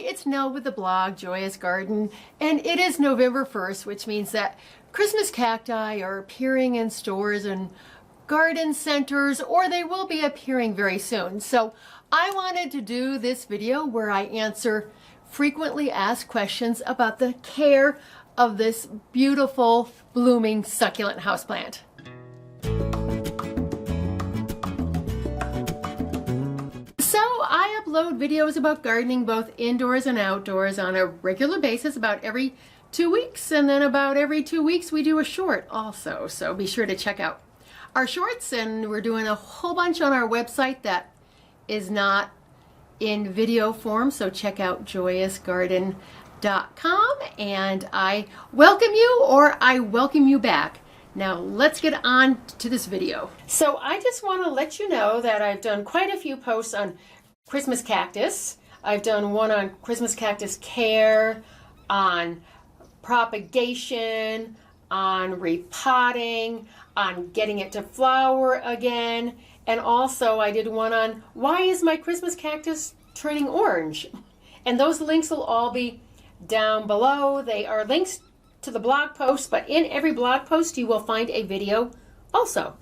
it's Nell with the blog Joyous Garden, and it is November 1st, which means that Christmas cacti are appearing in stores and garden centers, or they will be appearing very soon. So I wanted to do this video where I answer frequently asked questions about the care of this beautiful blooming succulent houseplant. So I upload videos about gardening both indoors and outdoors on a regular basis about every 2 weeks, and then about every 2 weeks we do a short also, so be sure to check out our shorts, and we're doing a whole bunch on our website that is not in video form, so check out joyousgarden.com, and I welcome you, or I welcome you back. Now let's get on to this video. So I just want to let you know that I've done quite a few posts on Christmas cactus. I've done one on Christmas cactus care, on propagation, on repotting, on getting it to flower again, and also I did one on why is my Christmas cactus turning orange? And those links will all be down below. They are links to the blog post, but in every blog post you will find a video also.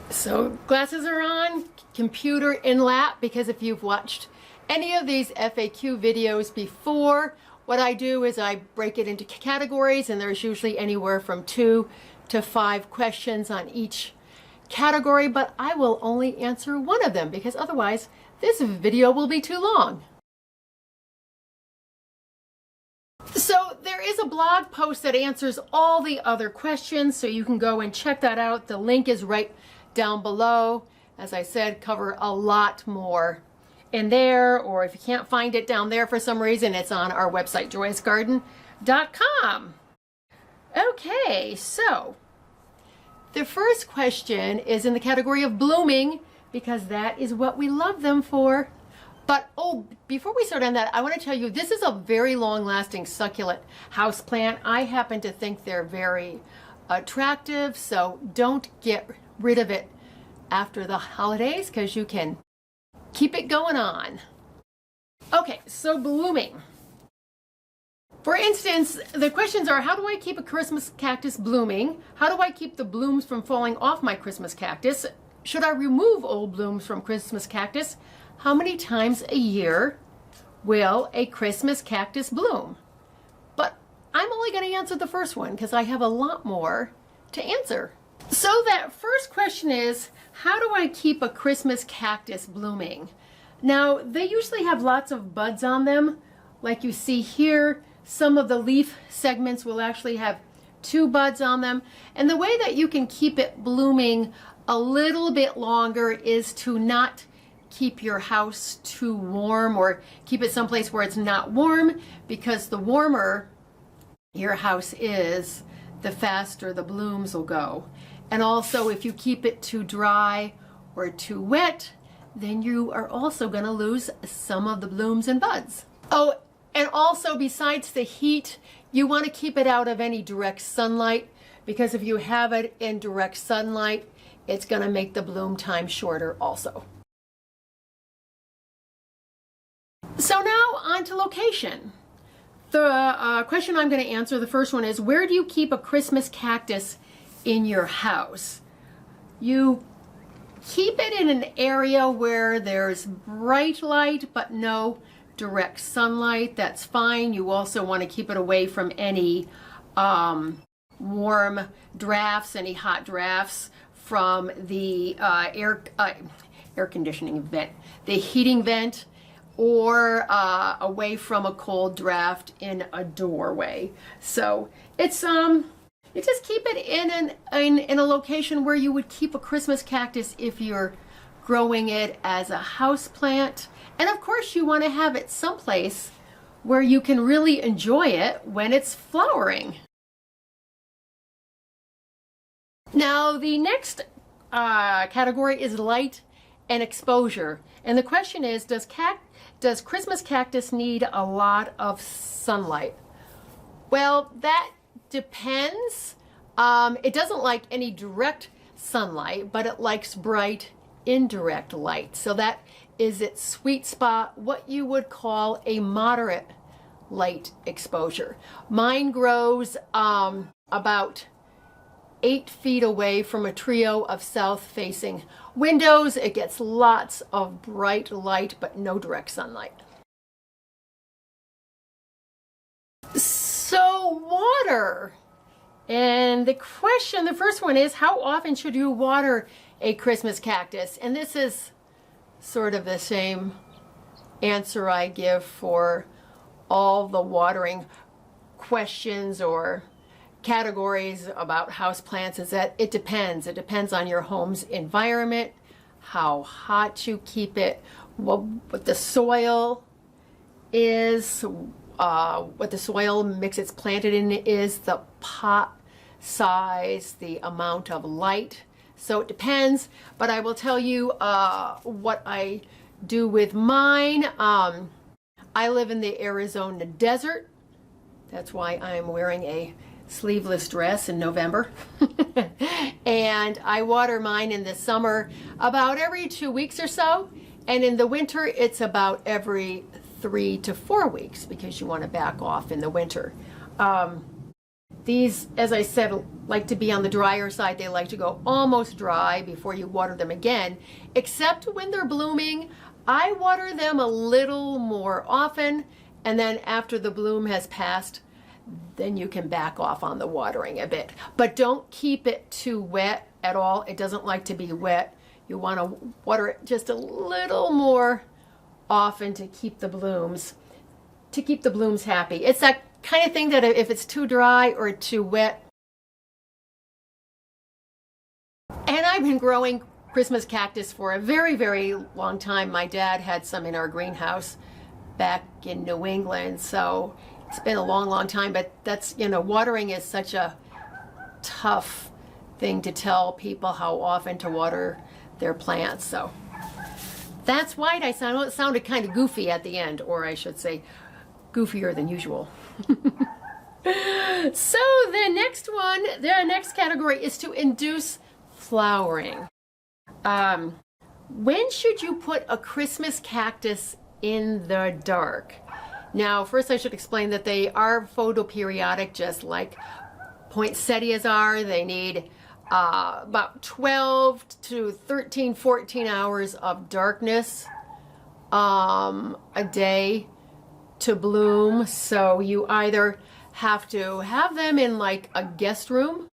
So glasses are on, computer in lap, because if you've watched any of these FAQ videos before, what I do is I break it into categories, and there's usually anywhere from 2 to 5 questions on each category, but I will only answer one of them because otherwise this video will be too long. So there is a blog post that answers all the other questions, so you can go and check that out. The link is right down below. As I said, cover a lot more in there, or if you can't find it down there for some reason, it's on our website, joyousgarden.com. Okay, so the first question is in the category of blooming, because that is what we love them for. But before we start on that, I want to tell you this is a very long-lasting succulent houseplant. I happen to think they're very attractive, so don't get rid of it after the holidays because you can keep it going on. Okay, so blooming. For instance, the questions are, how do I keep a Christmas cactus blooming? How do I keep the blooms from falling off my Christmas cactus? Should I remove old blooms from Christmas cactus? How many times a year will a Christmas cactus bloom? But I'm only going to answer the first one because I have a lot more to answer. So that first question is, how do I keep a Christmas cactus blooming? Now, they usually have lots of buds on them. Like you see here, some of the leaf segments will actually have 2 buds on them. And the way that you can keep it blooming a little bit longer is to not keep your house too warm, or keep it someplace where it's not warm, because the warmer your house is, the faster the blooms will go. And also, if you keep it too dry or too wet, then you are also going to lose some of the blooms and buds. Oh, and also besides the heat, you want to keep it out of any direct sunlight, because if you have it in direct sunlight, it's going to make the bloom time shorter also. So now on to location. The question I'm going to answer, the first one is, where do you keep a Christmas cactus in your house? You keep it in an area where there's bright light but no direct sunlight. That's fine. You also want to keep it away from any warm drafts, any hot drafts from the air conditioning vent, the heating vent, or away from a cold draft in a doorway. So it's you just keep it in a location where you would keep a Christmas cactus if you're growing it as a house plant. And of course you want to have it someplace where you can really enjoy it when it's flowering. Now the next category is light and exposure. And the question is, does Christmas cactus need a lot of sunlight? Well, that depends. It doesn't like any direct sunlight, but it likes bright indirect light. So that is its sweet spot, what you would call a moderate light exposure. Mine grows about 8 feet away from a trio of south-facing windows. It gets lots of bright light, but no direct sunlight. So water. And the first one is, how often should you water a Christmas cactus? And this is sort of the same answer I give for all the watering questions or categories about houseplants, is that it depends. It depends on your home's environment, how hot you keep it, what the soil is, what the soil mix it's planted in is, the pot size, the amount of light. So it depends, but I will tell you what I do with mine. I live in the Arizona desert. That's why I'm wearing a sleeveless dress in November. And I water mine in the summer about every 2 weeks or so. And in the winter, it's about every 3 to 4 weeks, because you want to back off in the winter. These, as I said, like to be on the drier side. They like to go almost dry before you water them again, except when they're blooming. I water them a little more often, and then after the bloom has passed, then you can back off on the watering a bit. But don't keep it too wet at all. It doesn't like to be wet. You want to water it just a little more often to keep the blooms happy. It's that kind of thing that if it's too dry or too wet. And I've been growing Christmas cactus for a very, very long time. My dad had some in our greenhouse back in New England, so it's been a long, long time. But that's, watering is such a tough thing to tell people how often to water their plants. So that's why it sounded kind of goofy at the end, or I should say goofier than usual. So the next category is to induce flowering. When should you put a Christmas cactus in the dark? Now, first I should explain that they are photoperiodic, just like poinsettias are. They need about 12 to 13, 14 hours of darkness a day to bloom. So you either have to have them in like a guest room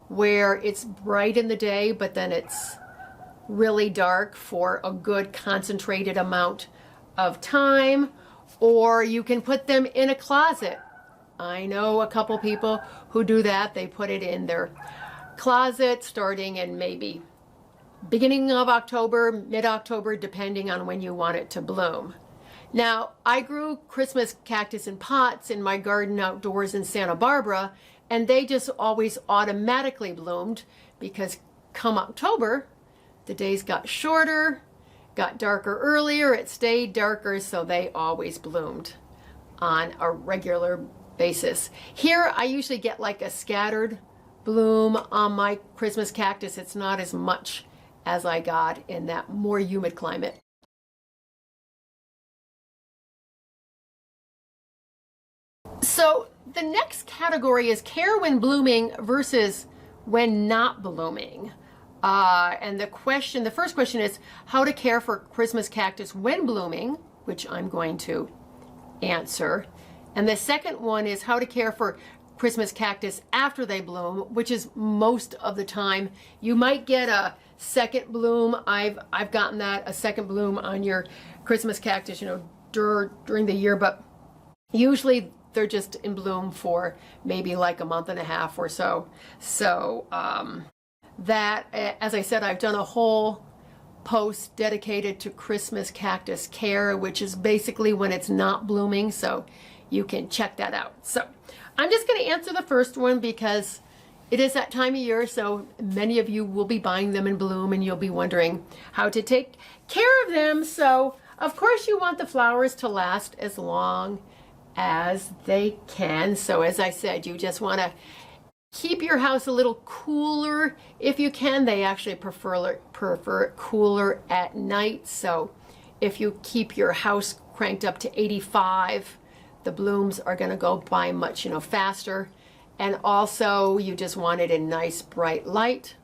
where it's bright in the day, but then it's really dark for a good concentrated amount of time, or you can put them in a closet. I know a couple people who do that. They put it in their closet starting in maybe beginning of October, mid-October, depending on when you want it to bloom. Now, I grew Christmas cactus in pots in my garden outdoors in Santa Barbara, and they just always automatically bloomed, because come October, the days got shorter, got darker earlier, it stayed darker, so they always bloomed on a regular basis. Here, I usually get like a scattered bloom on my Christmas cactus. It's not as much as I got in that more humid climate. So the next category is care when blooming versus when not blooming. And the first question is how to care for Christmas cactus when blooming, which I'm going to answer. And the second one is how to care for Christmas cactus after they bloom, which is most of the time. You might get a second bloom. I've gotten that, a second bloom on your Christmas cactus, during the year, but usually they're just in bloom for maybe like a month and a half or so. So that, as I said, I've done a whole post dedicated to Christmas cactus care, which is basically when it's not blooming, so you can check that out. So I'm just going to answer the first one because it is that time of year, so many of you will be buying them in bloom and you'll be wondering how to take care of them. So of course you want the flowers to last as long as they can. So as I said, you just want to keep your house a little cooler if you can. They actually prefer it cooler at night, so if you keep your house cranked up to 85, the blooms are going to go by much, faster. And also you just want it in nice bright light,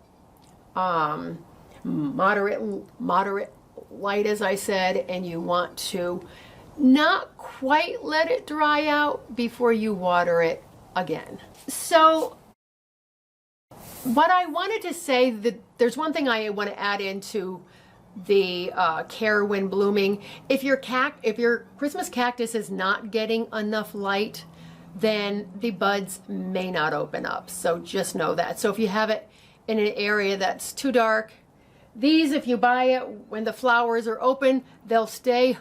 moderate light, as I said, and you want to not quite let it dry out before you water it again. So what I wanted to say, that there's one thing I want to add into the care when blooming. If your Christmas cactus is not getting enough light, then the buds may not open up. So just know that. So if you have it in an area that's too dark, these, if you buy it when the flowers are open, they'll stay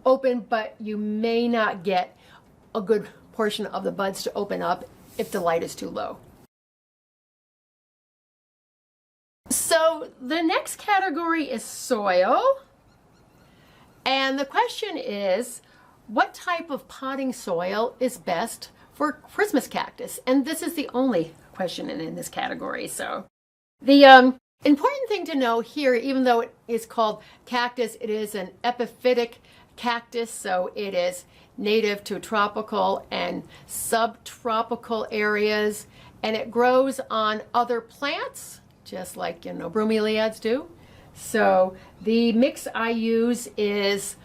open, but you may not get a good portion of the buds to open up if the light is too low. So the next category is soil. And the question is, what type of potting soil is best for Christmas cactus? And this is the only question in this category. So the important thing to know here, even though it is called cactus, it is an epiphytic cactus. So it is native to tropical and subtropical areas. And it grows on other plants, just like, bromeliads do. So the mix I use is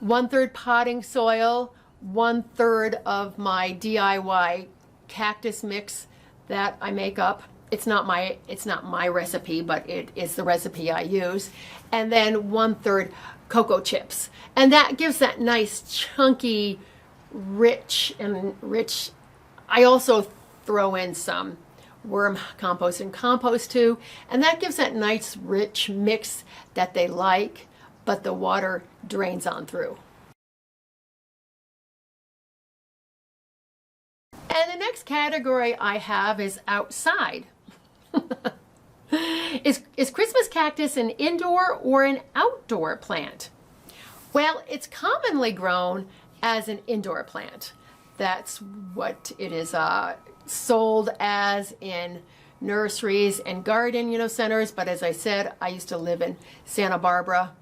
1/3 potting soil, 1/3 of my DIY cactus mix that I make up. It's not my recipe, but it is the recipe I use. And then 1/3 cocoa chips. And that gives that nice chunky, rich. I also throw in some worm compost and compost too, and that gives that nice rich mix that they like, but the water drains on through. And the next category I have is outside. Is Christmas cactus an indoor or an outdoor plant? Well, it's commonly grown as an indoor plant. That's what it is sold as in nurseries and garden, centers. But as I said, I used to live in Santa Barbara,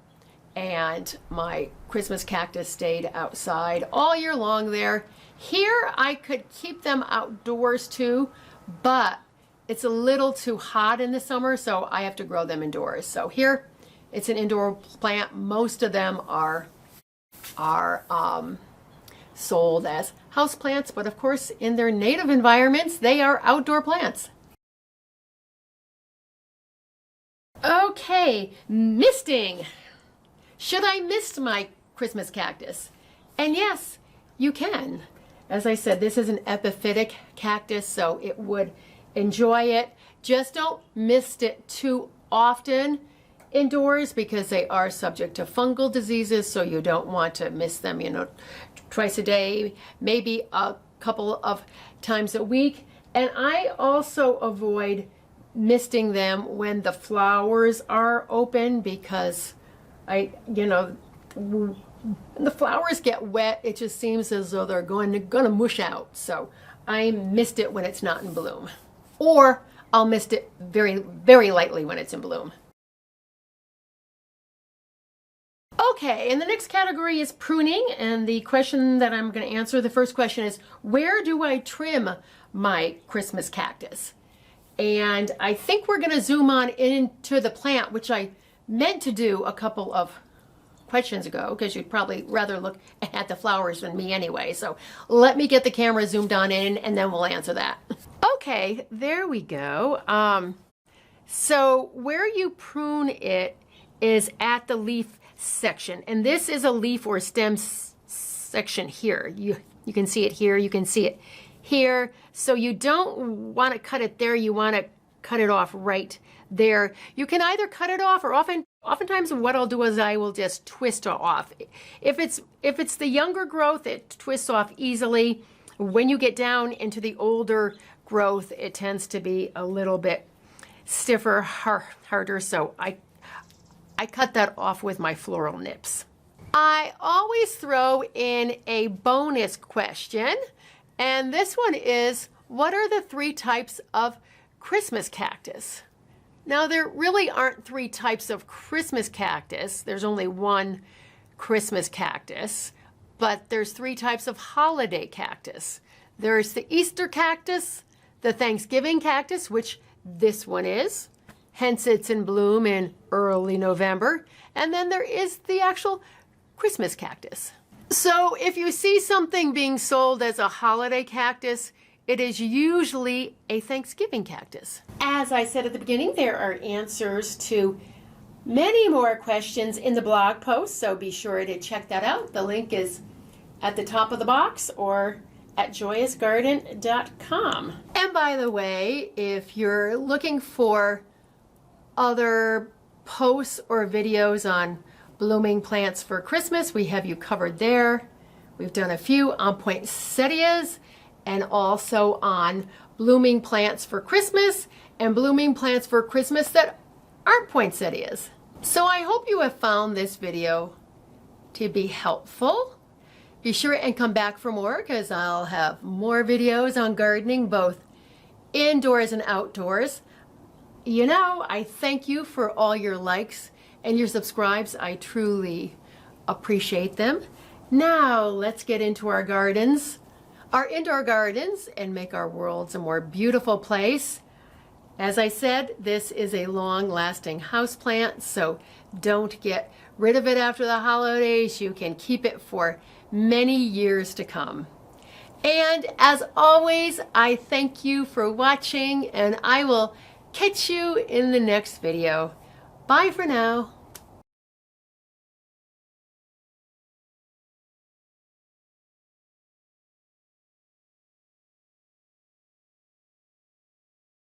and my Christmas cactus stayed outside all year long there. Here I could keep them outdoors too, but it's a little too hot in the summer, so I have to grow them indoors. So here it's an indoor plant. Most of them are sold as houseplants, but of course in their native environments they are outdoor plants. Okay, misting. Should I mist my Christmas cactus? And yes, you can. As I said, this is an epiphytic cactus, so it would enjoy it. Just don't mist it too often indoors because they are subject to fungal diseases, so you don't want to mist them, twice a day, maybe a couple of times a week. And I also avoid misting them when the flowers are open because when the flowers get wet, it just seems as though they're going to mush out. So I mist it when it's not in bloom, or I'll mist it very, very lightly when it's in bloom. Okay, and the next category is pruning, and the question that I'm going to answer, the first question is, where do I trim my Christmas cactus? And I think we're going to zoom on into the plant, which I meant to do a couple of questions ago, because you'd probably rather look at the flowers than me anyway. So let me get the camera zoomed on in, and then we'll answer that. Okay, there we go. So where you prune it is at the leaf section, and this is a leaf or stem section here. You can see it here, you can see it here. So you don't want to cut it there, you want to cut it off right there. You can either cut it off, or oftentimes what I'll do is I will just twist it off. If it's the younger growth, it twists off easily. When you get down into the older growth, it tends to be a little bit stiffer, harder, so I cut that off with my floral nips. I always throw in a bonus question, and this one is, what are the 3 types of Christmas cactus? Now, there really aren't 3 types of Christmas cactus. There's only one Christmas cactus, but there's 3 types of holiday cactus. There's the Easter cactus, the Thanksgiving cactus, which this one is, hence it's in bloom in early November, and then there is the actual Christmas cactus. So if you see something being sold as a holiday cactus, it is usually a Thanksgiving cactus. As I said at the beginning, there are answers to many more questions in the blog post, so be sure to check that out. The link is at the top of the box or at joyousgarden.com. And by the way, if you're looking for other posts or videos on blooming plants for Christmas, we have you covered there. We've done a few on poinsettias and also on blooming plants for Christmas and blooming plants for Christmas that aren't poinsettias. So I hope you have found this video to be helpful. Be sure and come back for more, because I'll have more videos on gardening, both indoors and outdoors. You know, I thank you for all your likes and your subscribes. I truly appreciate them. Now let's get into our gardens, our indoor gardens, and make our worlds a more beautiful place. As I said, this is a long-lasting houseplant, so don't get rid of it after the holidays. You can keep it for many years to come. And as always, I thank you for watching, and I will catch you in the next video. Bye for now.